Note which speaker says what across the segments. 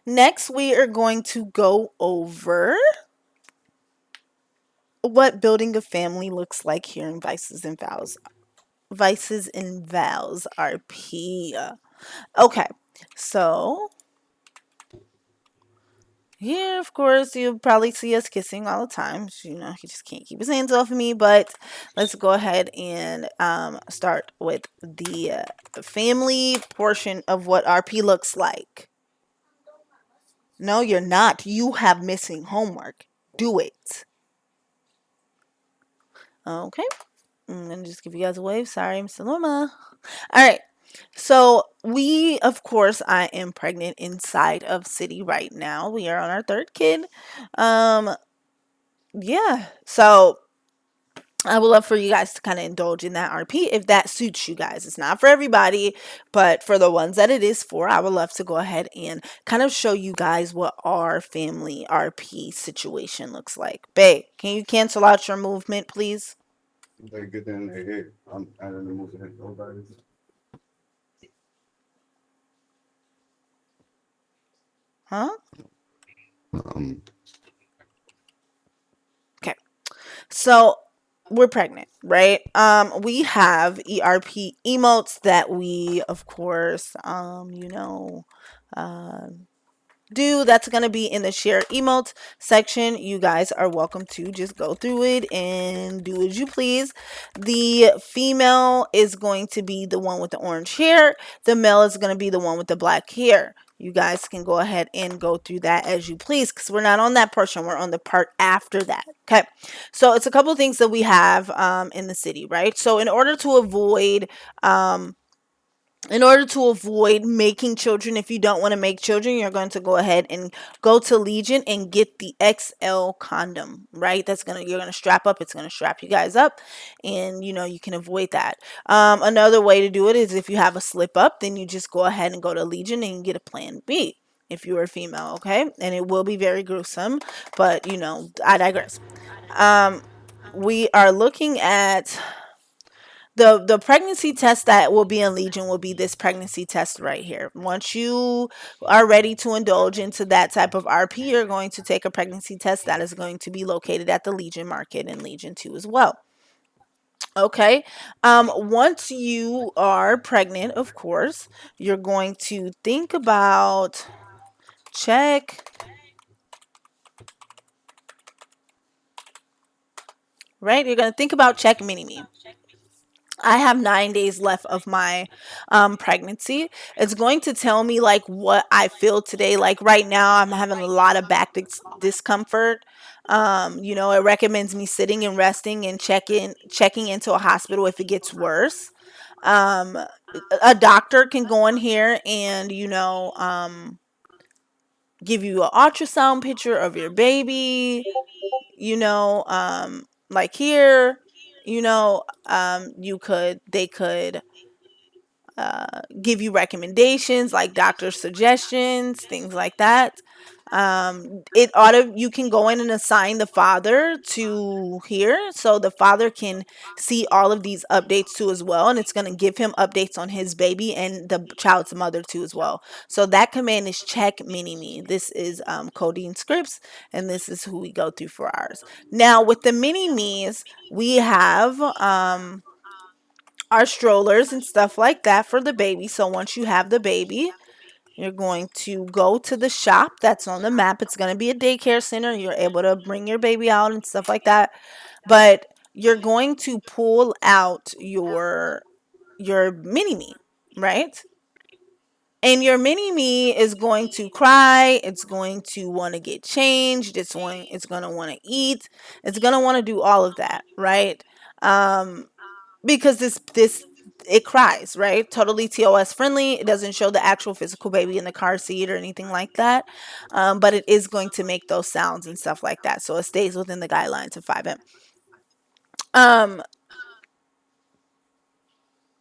Speaker 1: Next, we are going to go over what building a family looks like here in Vices and Vows. Vices and Vows RP. Okay, so here, of course, you'll probably see us kissing all the time. You know, he just can't keep his hands off of me. But let's go ahead and start with the family portion of what RP looks like. No, you're not. You have missing homework. Do it. Okay. I'm gonna just give you guys a wave. Sorry, Mr. Loma. All right. So we, of course, I am pregnant inside of City right now. We are on our third kid. Um, yeah. So I would love for you guys to kind of indulge in that RP if that suits you guys. It's not for everybody, but for the ones that it is for, I would love to go ahead and kind of show you guys what our family RP situation looks like. Babe, can you cancel out your movement, please?
Speaker 2: They get in their head. I don't know moving nobody.
Speaker 1: Huh?
Speaker 2: Um,
Speaker 1: Okay. So we're pregnant, right? We have ERP emotes that we, of course, uh, do. That's going to be in the share emotes section. You guys are welcome to just go through it and do as you please. The female is going to be the one with the orange hair. The male is going to be the one with the black hair. You guys can go ahead and go through that as you please, because we're not on that portion. We're on the part after that. Okay. So it's a couple of things that we have in the city, right? So um, in order to avoid making children, if you don't want to make children, you're going to go ahead and go to Legion and get the XL condom, right? You're gonna strap up. It's gonna strap you guys up, and you can avoid that. Another way to do it is if you have a slip up, then you just go ahead and go to Legion and get a Plan B if you are female, okay? And it will be very gruesome, but I digress. Um, we are looking at the pregnancy test that will be in Legion will be this pregnancy test right here. Once you are ready to indulge into that type of RP, you're going to take a pregnancy test that is going to be located at the Legion Market and Legion 2 as well. Okay. Once you are pregnant, of course, you're going to think about check, right? You're going to think about check mini me. I have 9 days left of my pregnancy. It's going to tell me like what I feel today. Like right now, I'm having a lot of back discomfort. It recommends me sitting and resting and checking into a hospital if it gets worse. Um, a doctor can go in here and give you an ultrasound picture of your baby. Like here, you could they could give you recommendations like doctor suggestions, things like that. You can go in and assign the father to here, so the father can see all of these updates too as well, and it's going to give him updates on his baby and the child's mother too as well. So that command is check mini me. This is Codeine Scripts, and this is who we go through for ours. Now with the mini me's, we have our strollers and stuff like that for the baby. So once you have the baby, you're going to go to the shop that's on the map. It's going to be a daycare center. You're able to bring your baby out and stuff like that. But you're going to pull out your mini me, right? And your mini me is going to cry. It's going to want to get changed. It's going to want to eat. It's going to want to do all of that, right? Um, because this it cries, right? Totally TOS friendly. It doesn't show the actual physical baby in the car seat or anything like that, but it is going to make those sounds and stuff like that, so it stays within the guidelines of 5M. um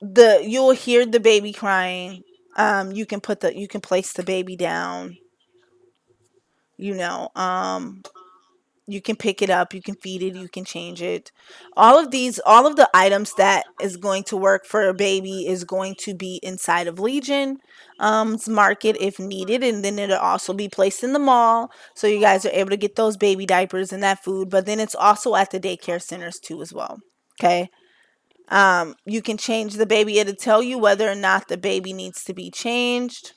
Speaker 1: the You'll hear the baby crying. You can place the baby down, you know um You can pick it up, you can feed it, you can change it. All of the items that is going to work for a baby is going to be inside of Legion market if needed, and then it'll also be placed in the mall, so you guys are able to get those baby diapers and that food. But then it's also at the daycare centers too as well. Okay. You can change the baby. It'll tell you whether or not the baby needs to be changed.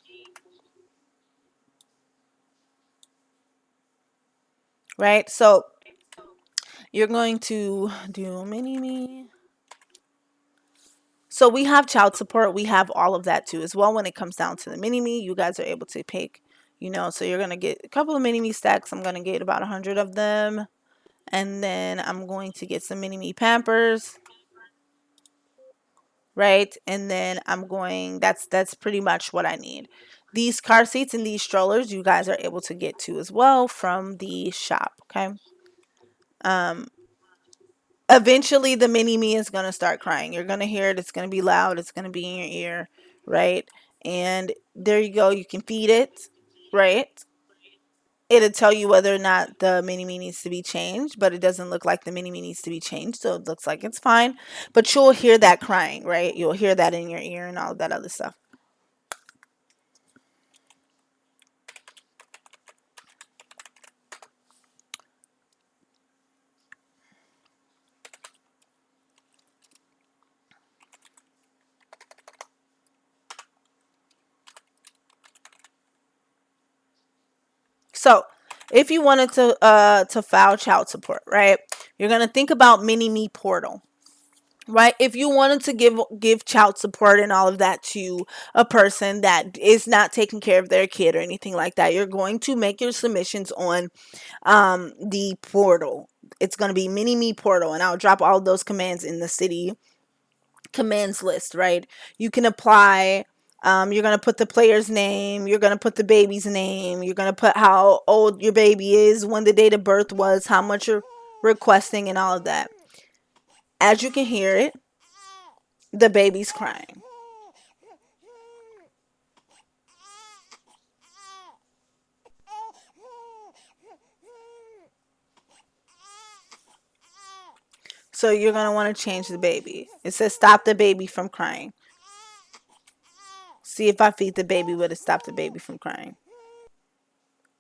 Speaker 1: Right? So you're going to do mini me. So we have child support. We have all of that too as well. When it comes down to the mini me, you guys are able to pick, so you're going to get a couple of mini me stacks. I'm going to get about 100 of them. And then I'm going to get some mini me Pampers. Right? And then that's pretty much what I need. These car seats and these strollers, you guys are able to get to as well from the shop. Okay. Um, Eventually the mini me is going to start crying. You're going to hear it. It's going to be loud. It's going to be in your ear, right? And there you go. You can feed it, right? It'll tell you whether or not the mini me needs to be changed, but it doesn't look like the mini me needs to be changed, so it looks like it's fine. But you'll hear that crying, right? You'll hear that in your ear and all of that other stuff. So if you wanted to file child support, right? You're gonna think about mini me portal. Right, if you wanted to give child support and all of that to a person that is not taking care of their kid or anything like that, you're going to make your submissions on the portal. It's going to be mini me portal, and I'll drop all of those commands in the city commands list. Right, you can apply. You're going to put the player's name, you're going to put the baby's name, you're going to put how old your baby is, when the date of birth was, how much you're requesting, and all of that. As you can hear it, the baby's crying. So you're going to want to change the baby. It says stop the baby from crying. See if I feed the baby, would it stop the baby from crying?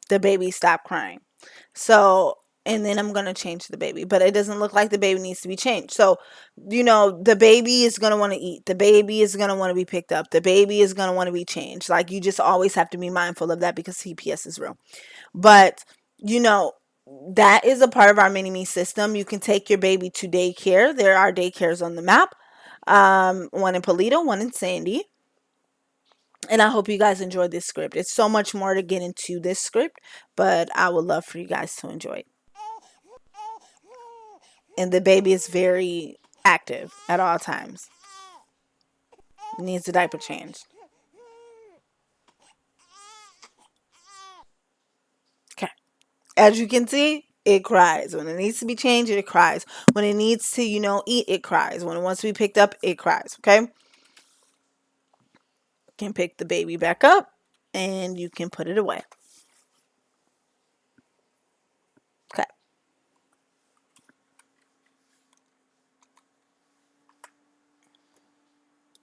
Speaker 1: The baby stopped crying. So, and then I'm going to change the baby, but it doesn't look like the baby needs to be changed. So, the baby is going to want to eat. The baby is going to want to be picked up. The baby is going to want to be changed. Like, you just always have to be mindful of that because CPS is real. But, that is a part of our mini me system. You can take your baby to daycare. There are daycares on the map. One in Polito, one in Sandy. And I hope you guys enjoyed this script. It's so much more to get into this script, but I would love for you guys to enjoy it. And the baby is very active at all times. Needs a diaper change. Okay. As you can see, it cries. When it needs to be changed, it cries. When it needs to, eat, it cries. When it wants to be picked up, it cries. Okay. Can pick the baby back up and you can put it away.